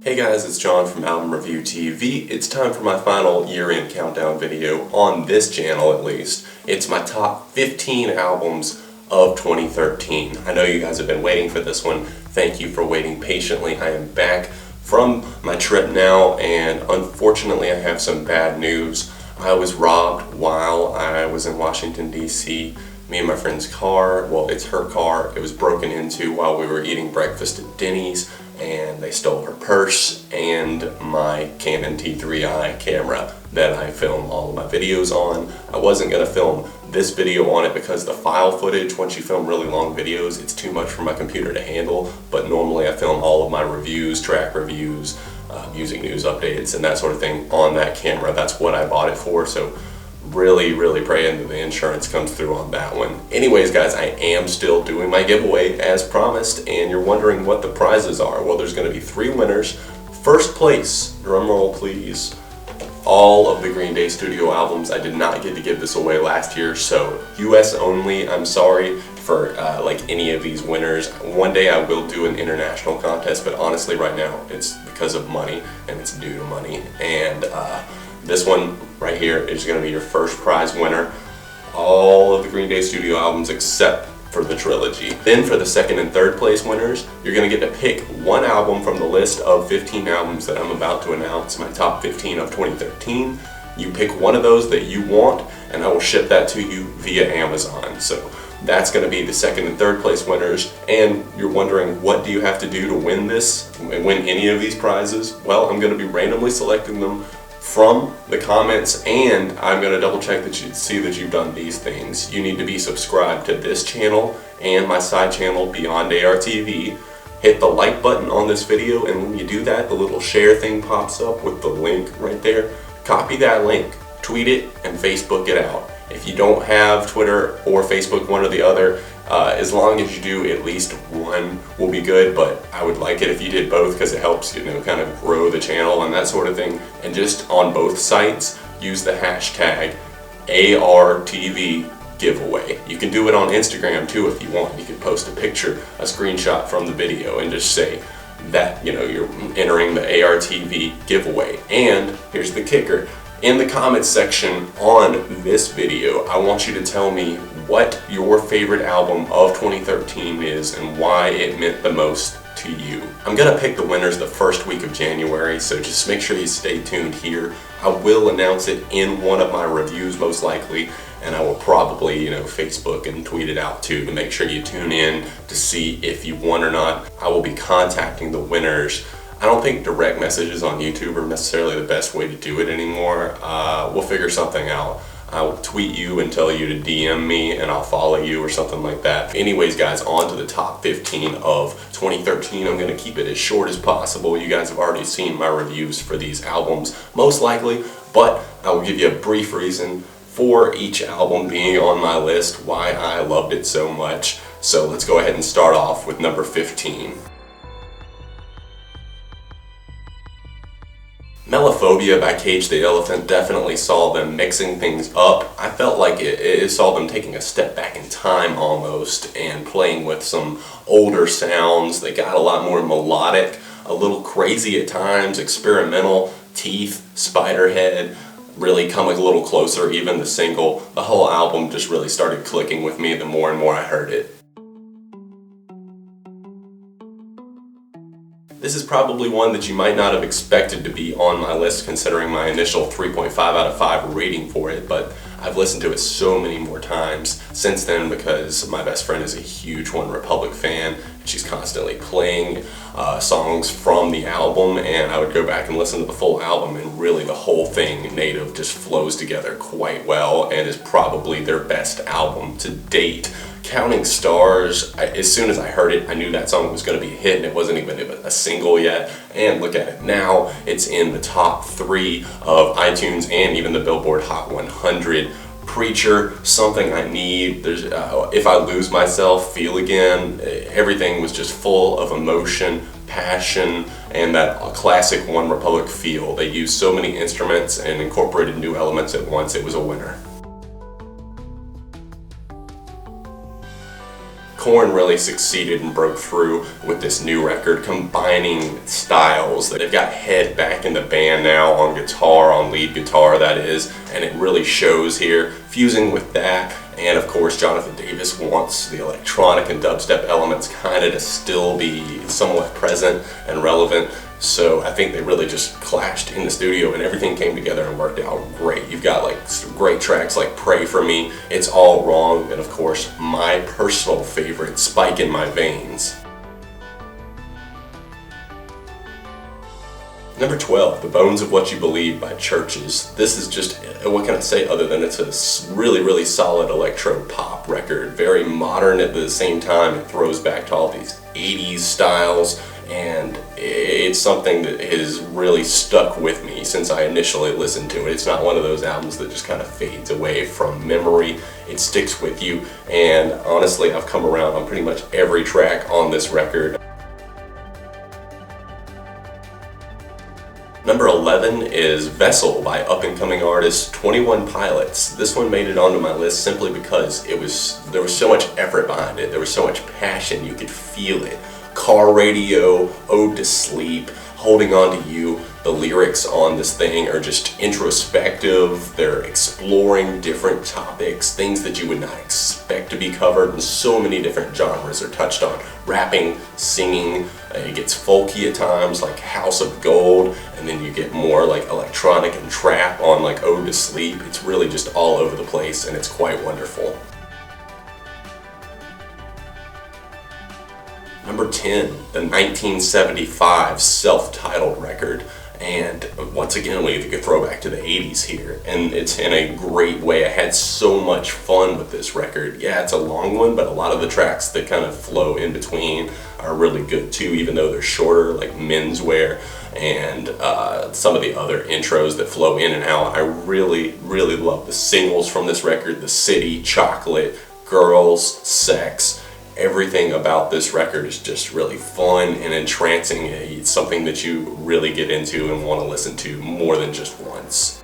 Hey guys, it's John from Album Review TV. It's time for my final year-end countdown video, on this channel at least. It's my top 15 albums of 2013. I know you guys have been waiting for this one. Thank you for waiting patiently. I am back from my trip now, and unfortunately I have some bad news. I was robbed while I was in Washington, D.C. Me and my friend's car, well, it's her car, it was broken into while we were eating breakfast at Denny's, and they stole her purse and my Canon T3i camera that I film all of my videos on. I wasn't going to film this video on it because the file footage, once you film really long videos, it's too much for my computer to handle, but normally I film all of my reviews, track reviews, music news updates, and that sort of thing on that camera. That's what I bought it for, so really praying that the insurance comes through on that one. Anyways guys, I am still doing my giveaway as promised, and you're wondering what the prizes are. Well, there's going to be 3 winners. First place, drum roll please, all of the Green Day studio albums. I did not get to give this away last year, so US only. I'm sorry for like any of these winners. One day I will do an international contest, but honestly right now it's because of money, and it's due to money. And this one right here is going to be your first prize winner. All of the Green Day studio albums except for the trilogy. Then for the second and third place winners, you're going to get to pick one album from the list of 15 albums that I'm about to announce, my top 15 of 2013. You pick one of those that you want, and I will ship that to you via Amazon. So that's going to be the second and third place winners. And you're wondering, what do you have to do to win this, win any of these prizes? Well, I'm going to be randomly selecting them from the comments, and I'm going to double check that you see that you've done these things. You need to be subscribed to this channel and my side channel Beyond ARTV. Hit the like button on this video, and when you do that, the little share thing pops up with the link right there. Copy that link, tweet it, and Facebook it out. If you don't have Twitter or Facebook, one or the other, as long as you do at least one will be good, but I would like it if you did both because it helps, you know, kind of grow the channel and that sort of thing. And just on both sites, use the hashtag ARTV giveaway. You can do it on Instagram too if you want. You can post a picture, a screenshot from the video, and just say that, you know, you're entering the ARTV giveaway. And here's the kicker. In the comments section on this video, I want you to tell me what your favorite album of 2013 is and why it meant the most to you. I'm gonna pick the winners the first week of January, so just make sure you stay tuned here. I will announce it in one of my reviews most likely, and I will probably, you know, Facebook and tweet it out too to make sure you tune in to see if you won or not. I will be contacting the winners. I don't think direct messages on YouTube are necessarily the best way to do it anymore. We'll figure something out. I will tweet you and tell you to DM me, and I'll follow you or something like that. Anyways guys, on to the top 15 of 2013. I'm going to keep it as short as possible. You guys have already seen my reviews for these albums, most likely, but I will give you a brief reason for each album being on my list, why I loved it so much. So let's go ahead and start off with number 15. Melaphobia by Cage the Elephant definitely saw them mixing things up. I felt like it saw them taking a step back in time almost and playing with some older sounds. They got a lot more melodic, a little crazy at times, experimental. Teeth, Spiderhead, really coming a little closer, even the single. The whole album just really started clicking with me the more and more I heard it. This is probably one that you might not have expected to be on my list considering my initial 3.5 out of 5 rating for it, but I've listened to it so many more times since then because my best friend is a huge One Republic fan, and she's constantly playing songs from the album, and I would go back and listen to the full album, and really the whole thing, Native, just flows together quite well and is probably their best album to date. Counting Stars, as soon as I heard it, I knew that song was going to be a hit, and it wasn't even a single yet. And look at it now, it's in the top 3 of iTunes and even the Billboard Hot 100. Preacher, Something I Need, there's If I Lose Myself, Feel Again. Everything was just full of emotion, passion, and that classic One Republic feel. They used so many instruments and incorporated new elements at once. It was a winner. Korn really succeeded and broke through with this new record, combining styles. They've got Head back in the band now on guitar, on lead guitar that is, and it really shows here, fusing with that. And of course, Jonathan Davis wants the electronic and dubstep elements kind of to still be somewhat present and relevant. So I think they really just clashed in the studio and everything came together and worked out great. You've got like some great tracks like Pray For Me, It's All Wrong, and of course my personal favorite, Spike in My Veins. Number 12, The Bones of What You Believe by Churches. This is just, what can I say other than it's a really, really solid electro pop record. Very modern at the same time. It throws back to all these 80s styles, and it's something that has really stuck with me since I initially listened to it. It's not one of those albums that just kind of fades away from memory. It sticks with you, and honestly, I've come around on pretty much every track on this record. Number 11 is Vessel by up-and-coming artist 21 Pilots. This one made it onto my list simply because there was so much effort behind it. There was so much passion, you could feel it. Car radio, Ode to Sleep, Holding On to You. The lyrics on this thing are just introspective. They're exploring different topics, things that you would not expect to be covered, and so many different genres are touched on. Rapping, singing, it gets folky at times like House of Gold, and then you get more like electronic and trap on like Ode to Sleep. It's really just all over the place and it's quite wonderful. Number 10, the 1975 self-titled record. And once again, we get a throwback to the 80s here, and it's in a great way. I had so much fun with this record. Yeah, it's a long one, but a lot of the tracks that kind of flow in between are really good too, even though they're shorter, like Menswear and some of the other intros that flow in and out. I really, really love the singles from this record: The City, Chocolate, Girls, Sex. Everything about this record is just really fun and entrancing. It's something that you really get into and want to listen to more than just once.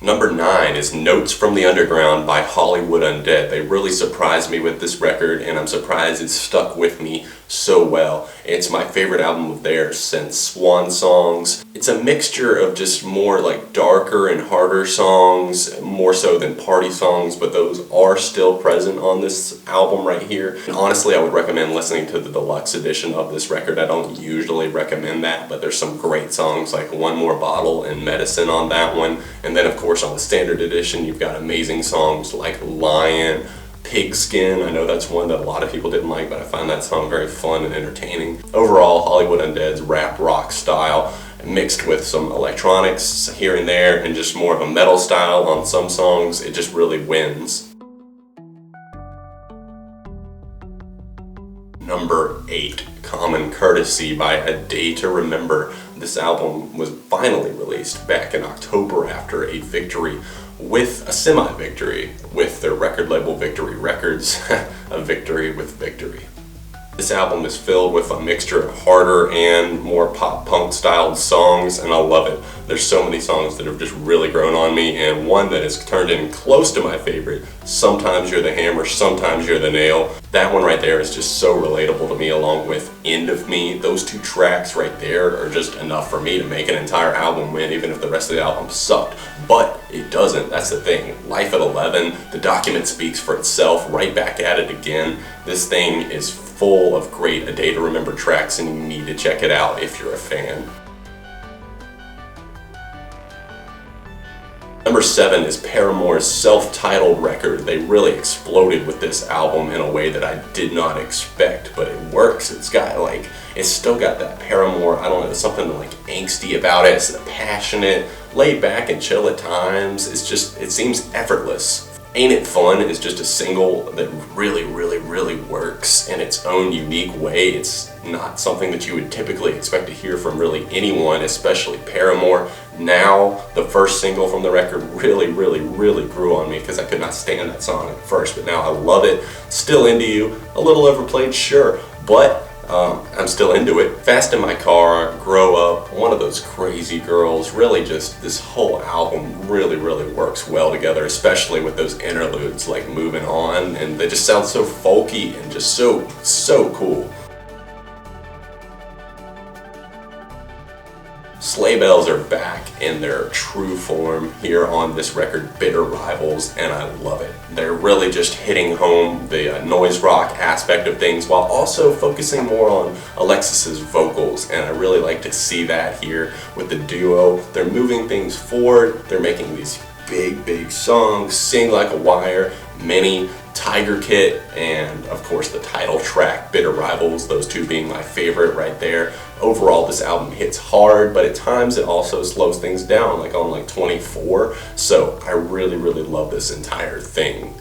Number 9 is Notes from the Underground by Hollywood Undead. They really surprised me with this record, and I'm surprised it's stuck with me so well. It's my favorite album of theirs since Swan Songs. It's a mixture of just more like darker and harder songs, more so than party songs, but those are still present on this album right here. And honestly, I would recommend listening to the deluxe edition of this record. I don't usually recommend that, but there's some great songs like One More Bottle and Medicine on that one. And then of course on the standard edition, you've got amazing songs like Lion, Pigskin. I know that's one that a lot of people didn't like, but I find that song very fun and entertaining. Overall, Hollywood Undead's rap rock style, mixed with some electronics here and there, and just more of a metal style on some songs, it just really wins. Number 8, Common Courtesy by A Day to Remember. This album was finally released back in October after a victory with a semi-victory with their record label Victory Records, a victory with victory. This album is filled with a mixture of harder and more pop-punk styled songs, and I love it. There's so many songs that have just really grown on me, and one that has turned in close to my favorite, Sometimes You're the Hammer, Sometimes You're the Nail. That one right there is just so relatable to me, along with End of Me. Those two tracks right there are just enough for me to make an entire album win, even if the rest of the album sucked. But it doesn't, that's the thing. Life at 11, the document speaks for itself, right back at it again. This thing is full of great A Day to Remember tracks, and you need to check it out if you're a fan. Number 7 is Paramore's self-titled record. They really exploded with this album in a way that I did not expect, but it works. It's still got that Paramore, I don't know, something like angsty about it. It's passionate, laid back and chill at times. It seems effortless. Ain't It Fun is just a single that really, really, really works in its own unique way. It's not something that you would typically expect to hear from really anyone, especially Paramore. Now, the first single from the record really, really, really grew on me because I could not stand that song at first, but now I love it. Still into you, a little overplayed, sure, but I'm still into it. Fast in My Car, Grow Up, One of Those Crazy Girls, really just this whole album really works well together, especially with those interludes like Moving On, and they just sound so folky and just so cool. Sleigh Bells are back in their true form here on this record, Bitter Rivals, and I love it. They're really just hitting home the noise rock aspect of things while also focusing more on Alexis's vocals, and I really like to see that here with the duo. They're moving things forward, they're making these big songs, Sing Like a Wire, Many, Tiger Kit, and of course the title track, Bitter Rivals, those two being my favorite right there. Overall, this album hits hard, but at times it also slows things down, like on like 24, so I really love this entire thing.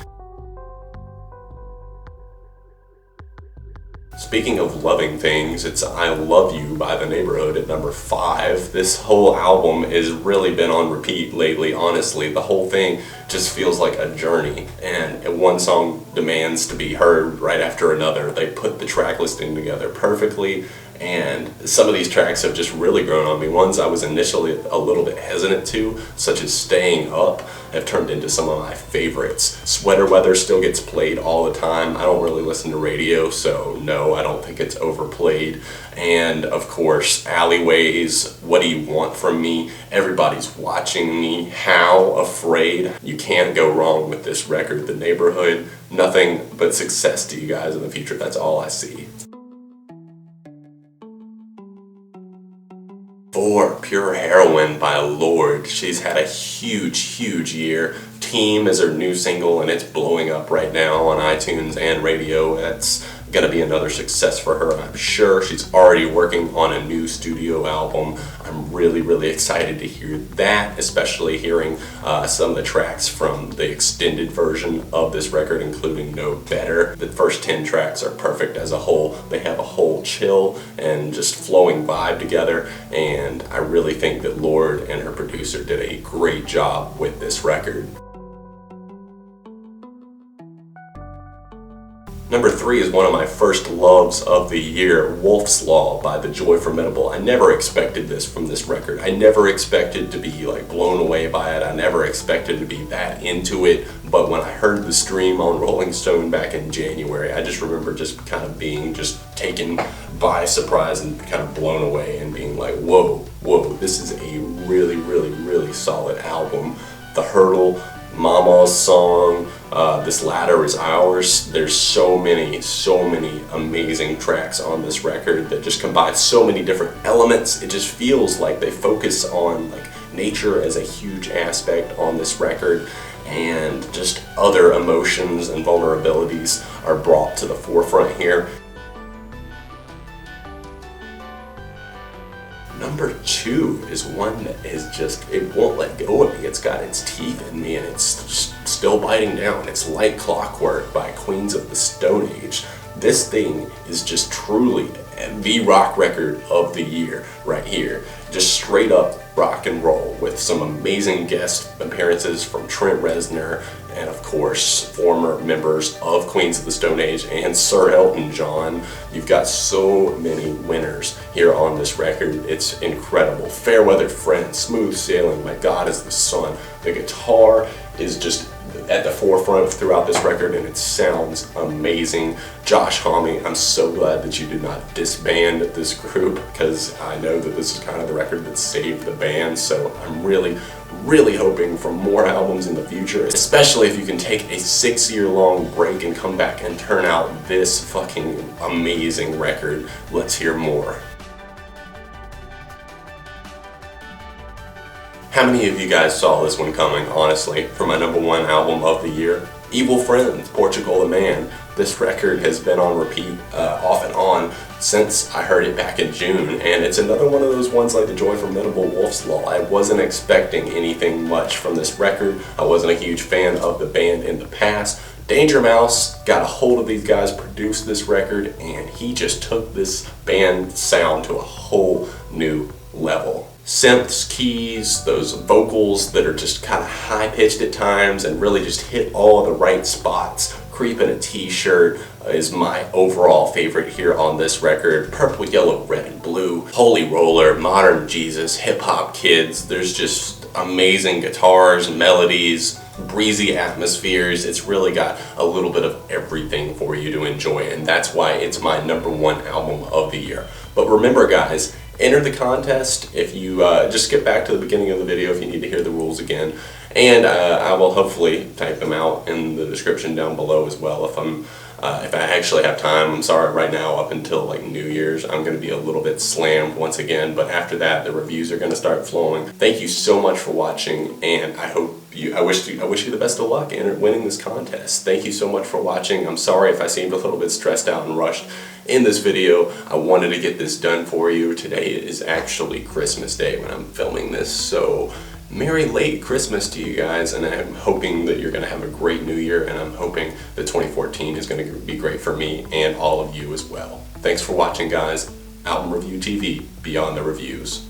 Speaking of loving things, it's I Love You by The Neighborhood at number 5. This whole album has really been on repeat lately, honestly. The whole thing just feels like a journey, and one song demands to be heard right after another. They put the track listing together perfectly, and some of these tracks have just really grown on me. Ones I was initially a little bit hesitant to, such as Staying Up, have turned into some of my favorites. Sweater Weather still gets played all the time. I don't really listen to radio, so no, I don't think it's overplayed. And of course, Alleyways, What Do You Want From Me, Everybody's Watching Me, How, Afraid. You can't go wrong with this record. The Neighborhood, nothing but success to you guys in the future. That's all I see. 4, Pure Heroine by Lorde. She's had a huge year. Team is her new single, and it's blowing up right now on iTunes and radio. That's gonna be another success for her, I'm sure. She's already working on a new studio album. I'm really excited to hear that, especially hearing some of the tracks from the extended version of this record, including No Better. The first 10 tracks are perfect as a whole. They have a whole chill and just flowing vibe together, and I really think that Lorde and her producer did a great job with this record. Number 3 is one of my first loves of the year, Wolf's Law by The Joy Formidable. I never expected this from this record. I never expected to be like blown away by it. I never expected to be that into it. But when I heard the stream on Rolling Stone back in January, I just remember just kind of being just taken by surprise and kind of blown away and being like, whoa, this is a really solid album. The Hurdle, Mama's Song, This Ladder Is Ours. There's so many amazing tracks on this record that just combine so many different elements. It just feels like they focus on like nature as a huge aspect on this record, and just other emotions and vulnerabilities are brought to the forefront here. Number 2 is one that is just, it won't let go of me. It's got its teeth in me and it's just still biting down. It's Like Clockwork by Queens of the Stone Age. This thing is just truly the rock record of the year right here. Just straight up rock and roll with some amazing guest appearances from Trent Reznor and of course former members of Queens of the Stone Age and Sir Elton John. You've got so many winners here on this record. It's incredible. Fairweather Friend, Smooth Sailing, My God Is the Sun. The guitar is just at the forefront throughout this record and it sounds amazing. Josh Homme, I'm so glad that you did not disband this group, because I know that this is kind of the record that saved the band, so I'm really hoping for more albums in the future, especially if you can take a 6-year-long break and come back and turn out this fucking amazing record. Let's hear more. How many of you guys saw this one coming, honestly, for my number 1 album of the year? Evil Friends, Portugal the Man. This record has been on repeat off and on since I heard it back in June, and it's another one of those ones like The Joy Formidable, Wolf's Law. I wasn't expecting anything much from this record. I wasn't a huge fan of the band in the past. Danger Mouse got a hold of these guys, produced this record, and he just took this band sound to a whole new level. Synths, keys, those vocals that are just kind of high-pitched at times and really just hit all of the right spots. Creep in a T-shirt is my overall favorite here on this record. Purple, Yellow, Red, and Blue, Holy Roller, Modern Jesus, Hip Hop Kids. There's just amazing guitars, melodies, breezy atmospheres. It's really got a little bit of everything for you to enjoy, and that's why it's my #1 album of the year. But remember guys, enter the contest. If you just skip back to the beginning of the video if you need to hear the rules again, and I will hopefully type them out in the description down below as well if I actually have time. I'm sorry, right now up until like New Year's I'm going to be a little bit slammed once again, but after that the reviews are going to start flowing. Thank you so much for watching, and I wish you the best of luck in winning this contest. Thank you so much for watching. I'm sorry if I seemed a little bit stressed out and rushed in this video. I wanted to get this done for you. Today is actually Christmas Day when I'm filming this, so Merry late Christmas to you guys, and I'm hoping that you're going to have a great new year, and I'm hoping that 2014 is going to be great for me and all of you as well. Thanks for watching guys. Album Review TV, beyond the reviews.